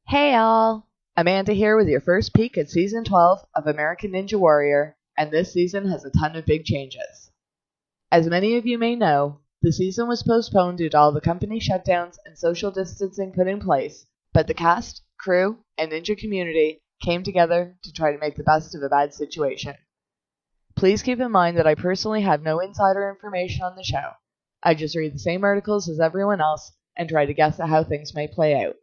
Hey all! Amanda here with your first peek at Season 12 of American Ninja Warrior, and this season has a ton of big changes. As many of you may know, the season was postponed due to all the company shutdowns and social distancing put in place, but the cast, crew, and ninja community came together to try to make the best of a bad situation. Please keep in mind that I personally have no insider information on the show. I just read the same articles as everyone else and try to guess at how things may play out.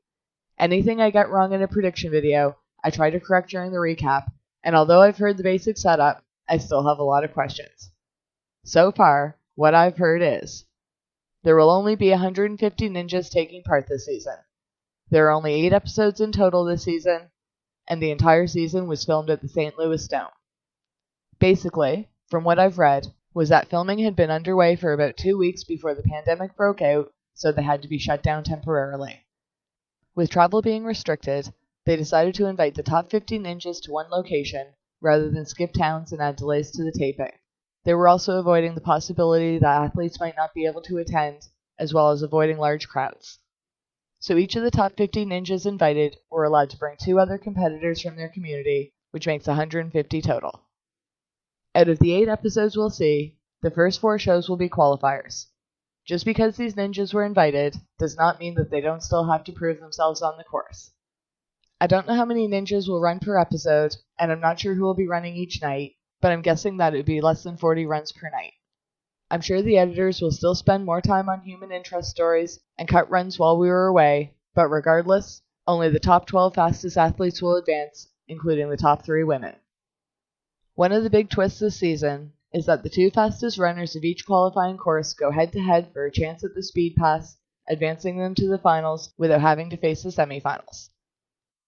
Anything I get wrong in a prediction video, I try to correct during the recap, and although I've heard the basic setup, I still have a lot of questions. So far, what I've heard is, there will only be 150 ninjas taking part this season. There are only 8 episodes in total this season, and the entire season was filmed at the St. Louis Dome. Basically, from what I've read, was that filming had been underway for about 2 weeks before the pandemic broke out, so they had to be shut down temporarily. With travel being restricted, they decided to invite the top 50 ninjas to one location, rather than skip towns and add delays to the taping. They were also avoiding the possibility that athletes might not be able to attend, as well as avoiding large crowds. So each of the top 50 ninjas invited were allowed to bring 2 other competitors from their community, which makes 150 total. Out of the 8 episodes we'll see, the first 4 shows will be qualifiers. Just because these ninjas were invited does not mean that they don't still have to prove themselves on the course. I don't know how many ninjas will run per episode, and I'm not sure who will be running each night, but I'm guessing that it would be less than 40 runs per night. I'm sure the editors will still spend more time on human interest stories and cut runs while we were away, but regardless, only the top 12 fastest athletes will advance, including the top 3 women. One of the big twists this season is that the 2 fastest runners of each qualifying course go head-to-head for a chance at the speed pass, advancing them to the finals without having to face the semifinals.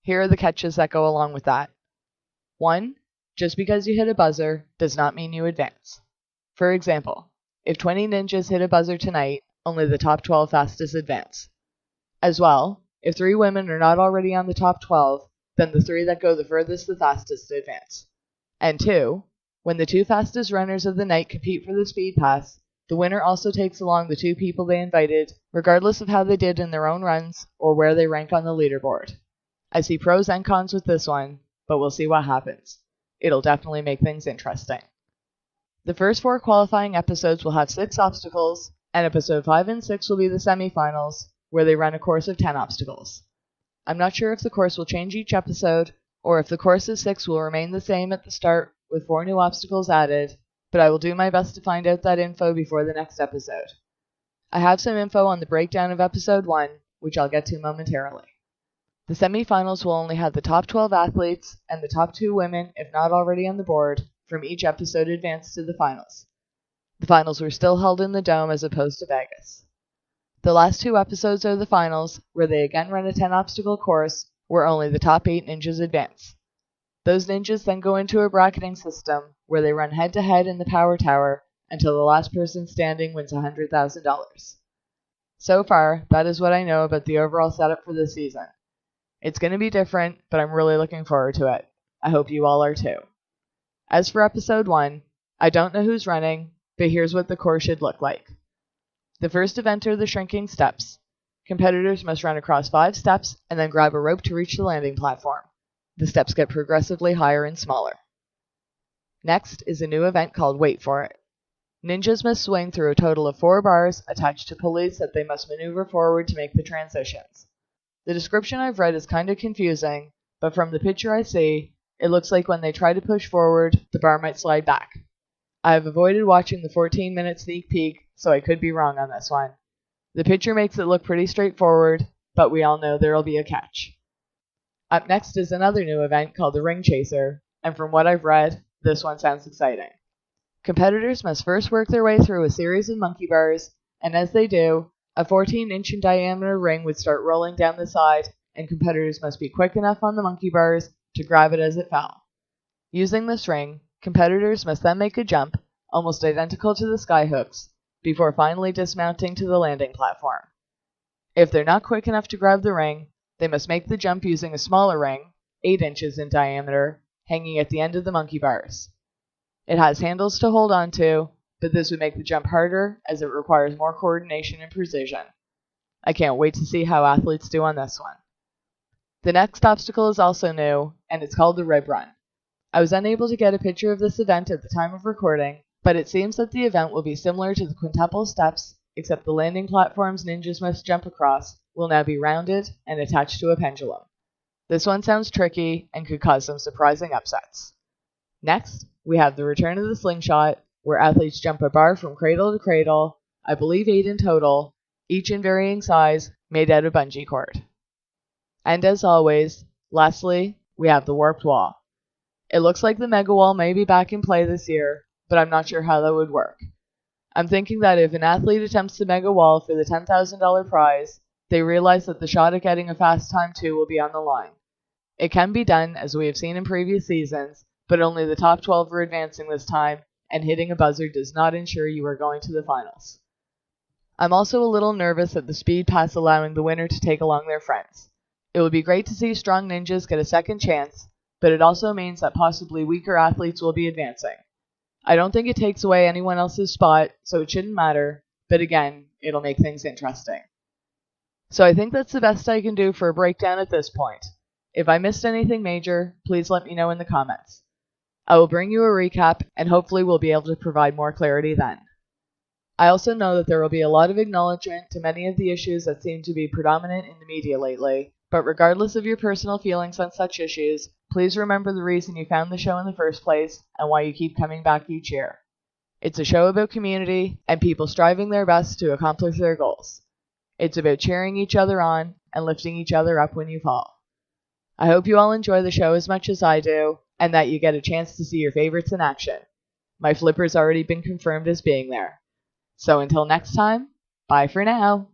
Here are the catches that go along with that. 1. Just because you hit a buzzer does not mean you advance. For example, if 20 ninjas hit a buzzer tonight, only the top 12 fastest advance. As well, if 3 women are not already on the top 12, then the 3 that go the furthest the fastest advance. And 2. When the 2 fastest runners of the night compete for the speed pass, the winner also takes along the 2 people they invited, regardless of how they did in their own runs or where they rank on the leaderboard. I see pros and cons with this one, but we'll see what happens. It'll definitely make things interesting. The first 4 qualifying episodes will have 6 obstacles, and episode 5 and 6 will be the semifinals, where they run a course of 10 obstacles. I'm not sure if the course will change each episode, or if the course of 6 will remain the same at the start with 4 new obstacles added, but I will do my best to find out that info before the next episode. I have some info on the breakdown of episode 1, which I'll get to momentarily. The semifinals will only have the top 12 athletes and the top 2 women, if not already on the board, from each episode advance to the finals. The finals were still held in the Dome as opposed to Vegas. The last 2 episodes are the finals, where they again run a 10 obstacle course, where only the top 8 ninjas advance. Those ninjas then go into a bracketing system where they run head-to-head in the Power Tower until the last person standing wins $100,000. So far, that is what I know about the overall setup for this season. It's going to be different, but I'm really looking forward to it. I hope you all are too. As for episode 1, I don't know who's running, but here's what the course should look like. The first event are the shrinking steps. Competitors must run across 5 steps and then grab a rope to reach the landing platform. The steps get progressively higher and smaller. Next is a new event called Wait For It. Ninjas must swing through a total of 4 bars attached to pulleys that they must maneuver forward to make the transitions. The description I've read is kind of confusing, but from the picture I see, it looks like when they try to push forward, the bar might slide back. I have avoided watching the 14-minute sneak peek, so I could be wrong on this one. The picture makes it look pretty straightforward, but we all know there'll be a catch. Up next is another new event called the Ring Chaser, and from what I've read, this one sounds exciting. Competitors must first work their way through a series of monkey bars, and as they do, a 14-inch in diameter ring would start rolling down the side, and competitors must be quick enough on the monkey bars to grab it as it fell. Using this ring, competitors must then make a jump, almost identical to the skyhooks, before finally dismounting to the landing platform. If they're not quick enough to grab the ring, they must make the jump using a smaller ring, 8 inches in diameter, hanging at the end of the monkey bars. It has handles to hold onto, but this would make the jump harder as it requires more coordination and precision. I can't wait to see how athletes do on this one. The next obstacle is also new, and it's called the Rib Run. I was unable to get a picture of this event at the time of recording, but it seems that the event will be similar to the quintuple steps, except the landing platforms ninjas must jump across will now be rounded and attached to a pendulum. This one sounds tricky and could cause some surprising upsets. Next, we have the return of the Slingshot, where athletes jump a bar from cradle to cradle, I believe 8 in total, each in varying size, made out of bungee cord. And as always, lastly, we have the warped wall. It looks like the Mega Wall may be back in play this year, but I'm not sure how that would work. I'm thinking that if an athlete attempts the Mega Wall for the $10,000 prize, they realize that the shot at getting a fast time too will be on the line. It can be done, as we have seen in previous seasons, but only the top 12 are advancing this time, and hitting a buzzer does not ensure you are going to the finals. I'm also a little nervous at the speed pass allowing the winner to take along their friends. It would be great to see strong ninjas get a second chance, but it also means that possibly weaker athletes will be advancing. I don't think it takes away anyone else's spot, so it shouldn't matter, but again, it'll make things interesting. So I think that's the best I can do for a breakdown at this point. If I missed anything major, please let me know in the comments. I will bring you a recap, and hopefully we'll be able to provide more clarity then. I also know that there will be a lot of acknowledgement to many of the issues that seem to be predominant in the media lately, but regardless of your personal feelings on such issues, please remember the reason you found the show in the first place and why you keep coming back each year. It's a show about community and people striving their best to accomplish their goals. It's about cheering each other on and lifting each other up when you fall. I hope you all enjoy the show as much as I do, and that you get a chance to see your favorites in action. My flipper's already been confirmed as being there. So until next time, bye for now.